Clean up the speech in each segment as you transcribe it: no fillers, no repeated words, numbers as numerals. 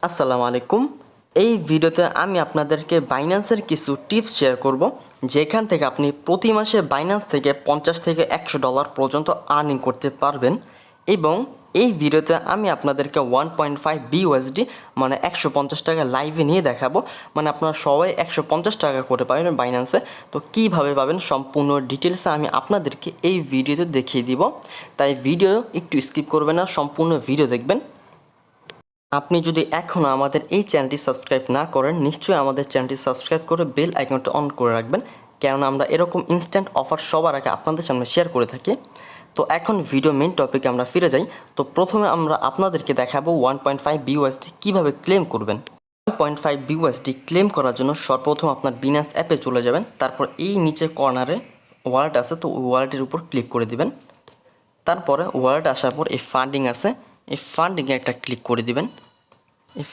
আসসালামু আলাইকুম। এই ভিডিওতে আমি আপনাদেরকে বাইন্যান্সের কিছু টিপস শেয়ার করব, যেখান থেকে আপনি প্রতি মাসে বাইন্যান্স থেকে $50 থেকে $100 পর্যন্ত আর্নিং করতে পারবেন। এবং এই ভিডিওতে আমি আপনাদেরকে 1.5 BUSD মানে 150 টাকা লাইভে নিয়ে দেখাবো। মানে আপনারা সবাই 150 টাকা করে পাবেন বাইন্যান্সে। তো কীভাবে পাবেন সম্পূর্ণ ডিটেলসে আমি আপনাদেরকে এই ভিডিওতে দেখিয়ে দিব। তাই ভিডিও একটু স্কিপ করবেন না, সম্পূর্ণ ভিডিও দেখবেন। আপনি যদি এখনও আমাদের এই চ্যানেলটি সাবস্ক্রাইব না করেন, নিশ্চয়ই আমাদের চ্যানেলটি সাবস্ক্রাইব করে বেল আইকনটা অন করে রাখবেন, কেননা আমরা এরকম ইনস্ট্যান্ট অফার সবার আগে আপনাদের সামনে শেয়ার করে থাকি। তো এখন ভিডিও মেইন টপিকে আমরা ফিরে যাই। তো প্রথমে আমরা আপনাদেরকে দেখাবো 1.5 BUSD কীভাবে ক্লেম করবেন। 1.5 BUSD ক্লেম করার জন্য সর্বপ্রথম আপনার বিনান্স অ্যাপে চলে যাবেন। তারপর এই নিচে কর্নারে ওয়ালেট আছে, তো ওই ওয়ালেটের উপর ক্লিক করে দিবেন। তারপরে ওয়ালেট আসার পর এই ফান্ডিং আছে, এই ফান্ডিংয়ে একটা ক্লিক করে দিবেন। এই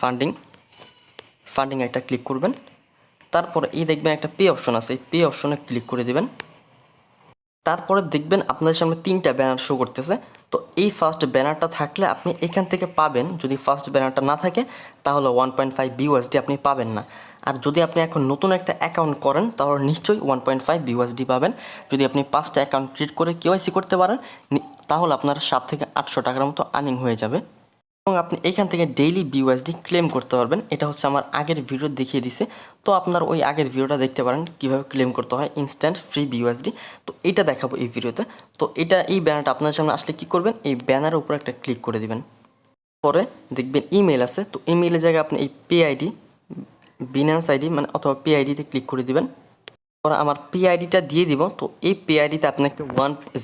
ফান্ডিং একটা ক্লিক করবেন। তারপরে এই দেখবেন একটা পে অপশন আছে, এই পে অপশনে ক্লিক করে দিবেন। তারপরে দেখবেন আপনাদের সামনে 3টা ব্যানার শো করতেছে। তো এই ফার্স্ট ব্যানারটা থাকলে আপনি এখান থেকে পাবেন, যদি ফার্স্ট ব্যানারটা না থাকে তাহলে 1.5 BUSD আপনি পাবেন না। আর যদি আপনি এখন নতুন একটা অ্যাকাউন্ট করেন তাহলে নিশ্চয়ই 1.5 BUSD পাবেন। যদি আপনি 5টা অ্যাকাউন্ট ক্রিয়েট করে KYC করতে পারেন তাহলে আপনার 700 থেকে 800 টাকার মতো আর্নিং হয়ে যাবে। এবং আপনি এখান থেকে ডেইলি BUSD ক্লেম করতে পারবেন। এটা হচ্ছে আমার আগের ভিডিও দেখিয়ে দিছে, তো আপনার ওই আগের ভিডিওটা দেখতে পারেন কীভাবে ক্লেম করতে হয় ইনস্ট্যান্ট ফ্রি BUSD। তো এটা দেখাবো এই ভিডিওতে। তো এই ব্যানারটা আপনার সামনে আসলে কী করবেন, এই ব্যানারের উপর একটা ক্লিক করে দিবেন। পরে দেখবেন ইমেল আছে, তো ইমেলের জায়গায় আপনি এই পে আইডি, বিনান্স আইডি মানে অথবা পে আইডিতে ক্লিক করে দিবেন। পরে আমার পে আইডিটা দিয়ে দিব। তো এই পে আইডিতে আপনাকে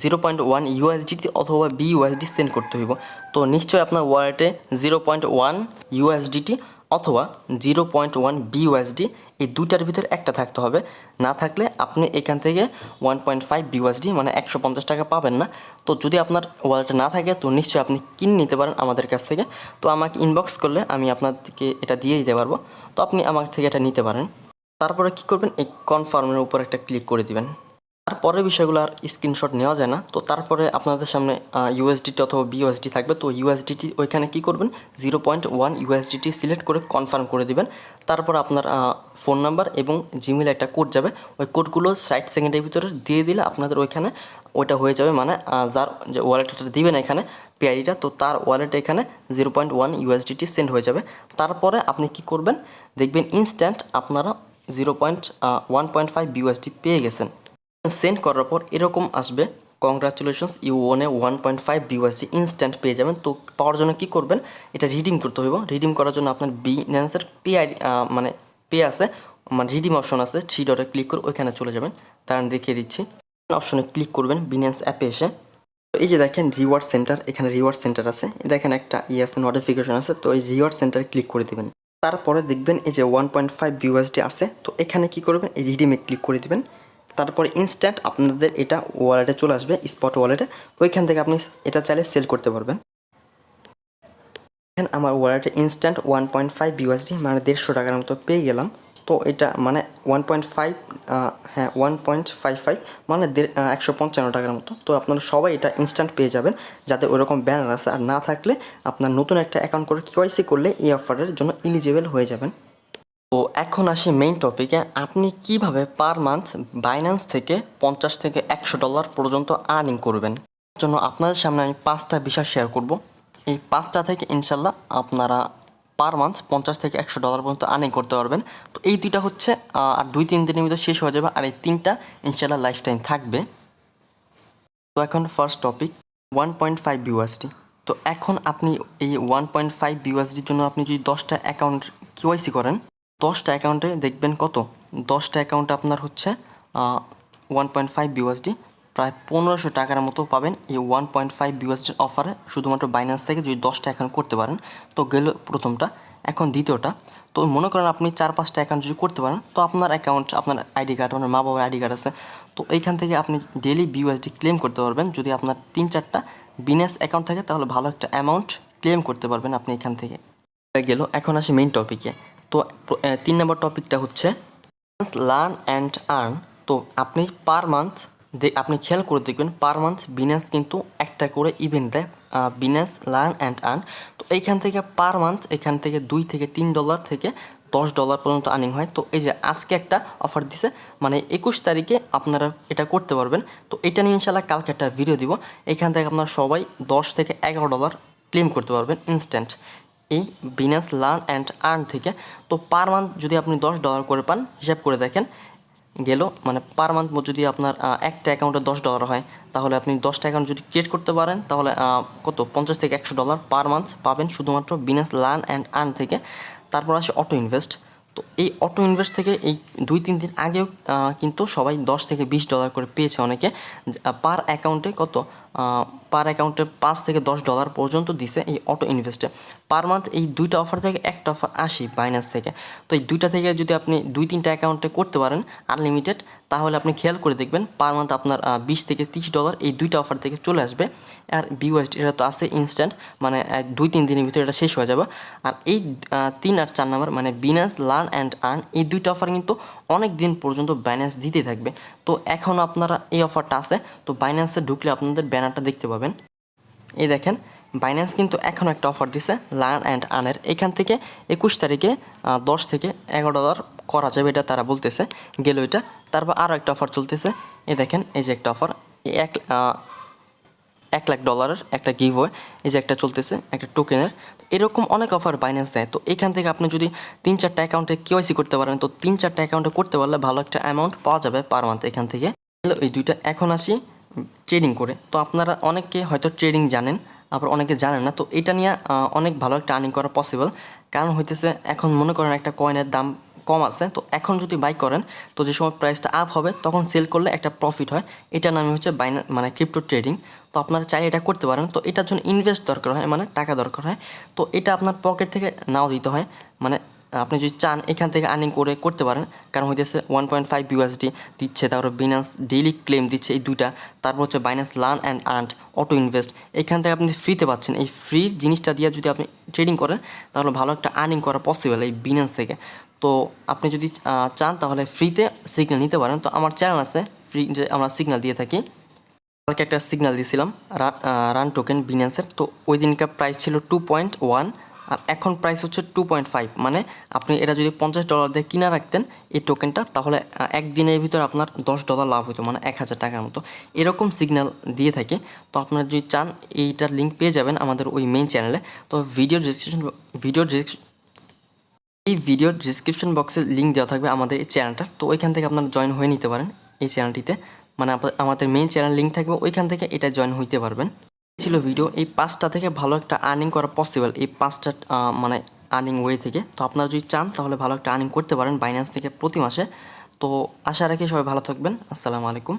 0.1 USDT অথবা BUSD সেন্ড করতে হইব। তো নিশ্চয়ই আপনার ওয়ালেটে 0.1 USDT অথবা 0.1 BUSD এই দুইটার ভিতরে একটা থাকতে হবে। না থাকলে আপনি এখান থেকে 1.5 BUSD মানে 150 টাকা পাবেন না। তো যদি আপনার ওয়ালেটে না থাকে তো নিশ্চয়ই আপনি কিনে নিতে পারেন আমাদের কাছ থেকে। তো আমাকে ইনবক্স করলে আমি আপনাদেরকে এটা দিয়ে দিতে পারবো। তো আপনি আমার থেকে এটা নিতে পারেন। তারপরে কী করবেন, এই কনফার্মের উপর একটা ক্লিক করে দিবেন। তারপরে বিষয়গুলো আর স্ক্রিনশট নেওয়া যায় না। তো তারপরে আপনাদের সামনে USDT অথবা BUSD থাকবে। তো USDT ওইখানে কী করবেন, 0.1 USDT সিলেক্ট করে কনফার্ম করে দিবেন। তারপর আপনার ফোন নাম্বার এবং জিমেলে একটা কোড যাবে, ওই কোডগুলো 60 সেকেন্ডের ভিতরে দিয়ে দিলে আপনাদের ওইখানে ওইটা হয়ে যাবে। মানে যার যে ওয়ালেটটা দিবেন এখানে পেআইডিটা, তো তার ওয়ালেটে এখানে 0.1 USDT সেন্ড হয়ে যাবে। তারপরে আপনি কি করবেন, দেখবেন ইনস্ট্যান্ট আপনারা 1.5 BUSD পেয়ে গেছেন। সেন্ড করার পর এরকম আসবে, congratulations you won 1.5 BUSD instant পেয়ে যাবেন। তো পাওয়ার জন্য কী করবেন, এটা রিডিম করতে হইব। রিডিম করার জন্য আপনার বিনান্সের পে আইডি মানে পে আছে, মানে রিডিম অপশন আছে, 3 ডটে ক্লিক করে ওইখানে চলে যাবেন। তার আমি দেখিয়ে দিচ্ছি। অপশনে ক্লিক করবেন বিনান্স অ্যাপে এসে। তো এই যে দেখেন রিওয়ার্ড সেন্টার, এখানে রিওয়ার্ড সেন্টার আছে, দেখেন একটা আছে নোটিফিকেশন আছে, তো এই রিওয়ার্ড সেন্টারে ক্লিক করে দেবেন। তারপরে দেখবেন এই যে 1.5 BUSD আছে, তো এখানে কি করবেন, এই রিডিমে ক্লিক করে দিবেন। তারপরে ইনস্ট্যান্ট আপনাদের এটা ওয়ালেটে চলে আসবে, স্পট ওয়ালেটে। ওইখান থেকে আপনি এটা চাইলে সেল করতে পারবেন। আমার ওয়ালেটে ইনস্ট্যান্ট 1.5 BUSD মানে 150 টাকার মতো পেয়ে গেলাম। তো এটা মানে 1.5 হ্যাঁ 1.55 মানে 155 টাকার মতো। তো আপনারা সবাই এটা ইনস্ট্যান্ট পেয়ে যাবেন, যাতে ওইরকম ব্যানার আছে। আর না থাকলে আপনার নতুন একটা অ্যাকাউন্ট করে KYC করলে এই অফারের জন্য এলিজিবল হয়ে যাবেন। তো এখন আসি মেইন টপিকে, আপনি কিভাবে পার মান্থ বাইন্যান্স থেকে $50 থেকে $100 পর্যন্ত আর্নিং করবেন। এর জন্য আপনাদের সামনে আমি 5টা বিষয় শেয়ার করব। এই 5টা থেকে ইনশাল্লাহ আপনারা পার মান্থ $50 থেকে $100 পর্যন্ত আর্নিং করতে পারবেন। তো এই দুইটা হচ্ছে আর 2-3 দিনের ভিতরে শেষ হয়ে যাবে, আর এই 3টা ইনশাল্লাহ লাইফ টাইম থাকবে। তো এখন ফার্স্ট টপিক 1.5 BUSD। তো এখন আপনি এই 1.5 BUSDর জন্য আপনি যদি 10টা অ্যাকাউন্ট KYC করেন, 10টা অ্যাকাউন্টে দেখবেন কত, 10টা অ্যাকাউন্টে আপনার হচ্ছে 1.5 BUSD প্রায় 1500 টাকার মতো পাবেন এই 1.5 BUSDর অফারে, শুধুমাত্র বাইন্যান্স থেকে যদি 10টা অ্যাকাউন্ট করতে পারেন। তো গেল প্রথমটা। এখন দ্বিতীয়টা, তো মনে করেন আপনি 4-5টা অ্যাকাউন্ট যদি করতে পারেন, তো আপনার অ্যাকাউন্ট, আপনার আইডি কার্ড, আপনার মা বাবার আইডি কার্ড আছে, তো এইখান থেকে আপনি ডেইলি BUSD ক্লেম করতে পারবেন। যদি আপনার 3-4টা বিনান্স অ্যাকাউন্ট থাকে তাহলে ভালো একটা অ্যামাউন্ট ক্লেম করতে পারবেন আপনি এখান থেকে। গেল, এখন আসি মেইন টপিকে। তো 3 নম্বর টপিকটা হচ্ছে লার্ন অ্যান্ড আর্ন। তো আপনি পার মান্থ আপনি খেয়াল করে দেখবেন পার মান্থ বিনান্স কিন্তু একটা করে ইভেন্ট দেয়, বিনান্স লার্ন অ্যান্ড আর্ন। তো এইখান থেকে পার মান্থ এখান থেকে $2 থেকে $3 থেকে $10 পর্যন্ত আর্নিং হয়। তো এই যে আজকে একটা অফার দিছে, মানে 21 তারিখে আপনারা এটা করতে পারবেন। তো এটা নিয়ে ইনশাল্লাহ কালকে একটা ভিডিও দিব। এখান থেকে আপনারা সবাই $10 থেকে $11 ক্লেম করতে পারবেন ইনস্ট্যান্ট এই বিনান্স লার্ন অ্যান্ড আর্ন থেকে। তো পার মান্থ যদি আপনি $10 করে পান, হিসাব করে দেখেন গেল, মানে পার মান্থ যদি আপনার একটা অ্যাকাউন্টে $10 হয়, তাহলে আপনি 10টা অ্যাকাউন্ট যদি ক্রিয়েট করতে পারেন, তাহলে কত $50 থেকে $100 পার মান্থ পাবেন শুধুমাত্র বিনান্স লার্ন অ্যান্ড আর্ন থেকে। তারপর আসে অটো ইনভেস্ট। তো এই অটো ইনভেস্ট থেকে এই 2-3 দিন আগেও কিন্তু সবাই $10 থেকে $20 করে পেয়েছে অনেকে। পার অ্যাকাউন্টে কত পার অ্যাকাউন্টে $5 থেকে $10 পর্যন্ত দিছে এই অটো ইনভেস্টে। পার মান্থ এই দুইটা অফার থেকে একটা অফার আসি বাইন্যান্স থেকে। তো এই দুইটা থেকে যদি আপনি 2-3টা অ্যাকাউন্টে করতে পারেন আনলিমিটেড, তাহলে আপনি খেয়াল করে দেখবেন পার মান্থ আপনার $20 থেকে $30 এই দুইটা অফার থেকে চলে আসবে। আর বিওএসডি এটা তো আছে ইনস্ট্যান্ট, মানে 2-3 দিনের ভিতরে এটা শেষ হয়ে যাবে। আর এই 3 আর 4 নাম্বার মানে বিনান্স লার্ন অ্যান্ড আর্ন, এই দুইটা অফার কিন্তু অনেক দিন পর্যন্ত বাইন্যান্স দিতে থাকবে। তো এখন আপনারা এই অফারটা আছে, তো বাইন্যান্সে ঢুকলে আপনাদের ব্যানারটা দেখতে পাবেন। এই দেখেন বাইন্যান্স কিন্তু এখন একটা অফার দিছে লার্ন অ্যান্ড আর্নের। এখান থেকে 21 তারিখে $10 থেকে $11 করা যাবে, এটা তারা বলতেছে গেল এটা। তারপর আরও একটা অফার চলতেছে, এই দেখেন এই যে একটা অফার, $1 লাখ একটা গিভওয়ে, এই যে একটা চলতেছে একটা টোকেনের। এরকম অনেক অফার বাইন্যান্স দেয়। তো এখান থেকে আপনি যদি 3-4টা অ্যাকাউন্টে কেওয়াইসি করতে পারেন, তো 3-4টা অ্যাকাউন্টে করতে পারলে ভালো একটা অ্যামাউন্ট পাওয়া যাবে পার মান্থ এখান থেকে। এই দুইটা এখন আসি ট্রেডিং করে। তো আপনারা অনেকে হয়তো ট্রেডিং জানেন, আবার অনেকে জানেন না। তো এটা নিয়ে অনেক ভালো একটা আর্নিং করা পসিবল। কারণ হইতেছে এখন মনে করেন একটা কয়েনের দাম কম আছে, তো এখন যদি বাই করেন, তো যে সময় প্রাইসটা আপ হবে তখন সেল করলে একটা প্রফিট হয়। এটার নামই হচ্ছে মানে ক্রিপ্টো ট্রেডিং। তো আপনারা চাইলে এটা করতে পারেন। তো এটার জন্য ইনভেস্ট দরকার হয়, মানে টাকা দরকার হয়। তো এটা আপনার পকেট থেকে নাও দিতে হয়, মানে আপনি যদি চান এখান থেকে আর্নিং করে করতে পারেন। কারণ হইতেছে 1.5 USD দিচ্ছে, তারপর বিনান্স ডেইলি ক্লেম দিচ্ছে এই দুইটা। তারপর হচ্ছে Binance learn and earn auto invest, এখান থেকে আপনি ফ্রিতে পাচ্ছেন। এই ফ্রি জিনিসটা দিয়ে যদি আপনি ট্রেডিং করেন, তাহলে ভালো একটা আর্নিং করা পসিবল এই বিনান্স থেকে। তো আপনি যদি চান তাহলে ফ্রিতে সিগন্যাল নিতে পারেন। তো আমার চ্যানেল আছে ফ্রি, যে আমরা সিগন্যাল দিয়ে থাকি। কালকে একটা সিগন্যাল দিয়েছিলাম রান টোকেন বিনান্সের। তো ওই দিনকার প্রাইস ছিল 2.1, আর এখন প্রাইস হচ্ছে 2.5। মানে আপনি এটা যদি $50 দিয়ে কিনা রাখতেন এই টোকেনটা, তাহলে একদিনের ভিতরে আপনার $10 লাভ হতো, মানে 1000 টাকার মতো এরকম সিগন্যাল দিয়ে থাকে। তো আপনারা যদি চান এইটার লিঙ্ক পেয়ে যাবেন আমাদের ওই মেইন চ্যানেলে। তো ভিডিওর ডিসক্রিপশন বক্সে লিঙ্ক দেওয়া থাকবে আমাদের এই চ্যানেলটা। তো ওইখান থেকে আপনারা জয়েন হয়ে নিতে পারেন এই চ্যানেলটিতে, মানে আমাদের মেইন চ্যানেল লিঙ্ক থাকবে, ওইখান থেকে এটা জয়েন হইতে পারবেন। ছিল ভিডিও, এই 5টা থেকে ভালো একটা আর্নিং করা পসিবল, এই 5টা মানে আর্নিং ওয়ে থেকে। তো আপনারা যদি চান তাহলে ভালো একটা আর্নিং করতে পারেন বাইন্যান্স থেকে প্রতি মাসে। তো আশা রাখি সবাই ভালো থাকবেন। আসসালামু আলাইকুম।